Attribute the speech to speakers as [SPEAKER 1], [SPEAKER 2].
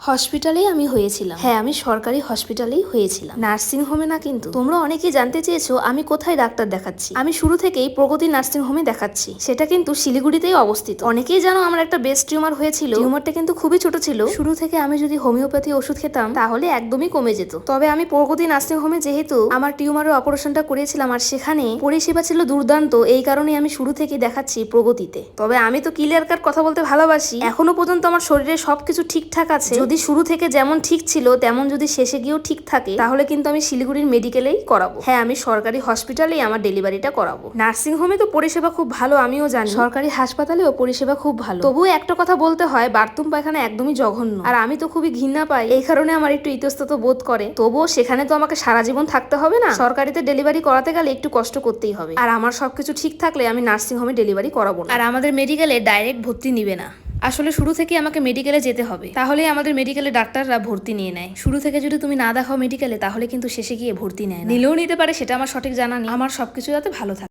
[SPEAKER 1] হসপিটালেই আমি হয়েছিলাম। হ্যাঁ, আমি সরকারি হসপিটালেই হয়েছিলাম, নার্সিং হোমে না। কিন্তু তোমরা অনেকেই জানতে চেয়েছো আমি কোথায় ডাক্তার দেখাচ্ছি। আমি শুরু থেকেই প্রগতি নার্সিং হোমে দেখাচ্ছি, সেটা কিন্তু শিলিগুড়িতেই অবস্থিত। অনেকেই জানো আমার একটা ব্রেস্ট টিউমার হয়েছিল, টিউমারটা কিন্তু খুবই ছোট ছিল। শুরু থেকে আমি যদি হোমিওপ্যাথি ওষুধ খেতাম তাহলে একদমই কমে যেত। তবে আমি প্রগতি নার্সিং হোমে যেহেতু আমার টিউমারের অপারেশনটা করেছিলাম আর সেখানে পরিষেবা ছিল দুর্দান্ত, এই কারণে আমি শুরু থেকেই দেখাচ্ছি প্রগতিতে। তবে আমি তো ক্লিয়ার কাট কথা বলতে ভালোবাসি, এখনো পর্যন্ত আমার শরীরে সবকিছু ঠিকঠাক আছে। যদি শুরু থেকে যেমন ঠিক ছিল তেমন যদি শেষে গিয়েও ঠিক থাকে তাহলে কিন্তু আমি শিলিগুড়ির মেডিকেলেই করাবো। হ্যাঁ, আমি সরকারি হসপিটালেই আমার ডেলিভারিটা করাবো। নার্সিং হোমে তো পরিষেবা খুব ভালো, আমিও জানি। সরকারি হাসপাতালেও পরিষেবা খুব ভালো। তবুও একটা কথা বলতে হয়, বাথরুম পায়খানা একদমই জঘন্য, আর আমি তো খুবই ঘৃণা পাই। এই কারণে আমার একটু ইতস্তত বোধ করে। তবুও সেখানে তো আমাকে সারা জীবন থাকতে হবে না, সরকারিতে ডেলিভারি করাতে গেলে একটু কষ্ট করতেই হবে। আর আমার সবকিছু ঠিক থাকলে আমি নার্সিং হোমে ডেলিভারি করাবো না। আর আমাদের মেডিকেলে ডাইরেক্ট ভর্তি নিবে না। আসলে শুরু থেকে আমাকে মেডিকেলে যেতে হবে, তাহলেই আমাদের মেডিকেলে ডাক্তাররা ভর্তি নিয়ে নেয়। শুরু থেকে যদি তুমি না দেখাও মেডিকেলে তাহলে কিন্তু শেষে গিয়ে ভর্তি নেয় না। নিলেও নিতে পারে, সেটা আমার সঠিক জানা নেই। আমার সবকিছু যাতে ভালো থাকে।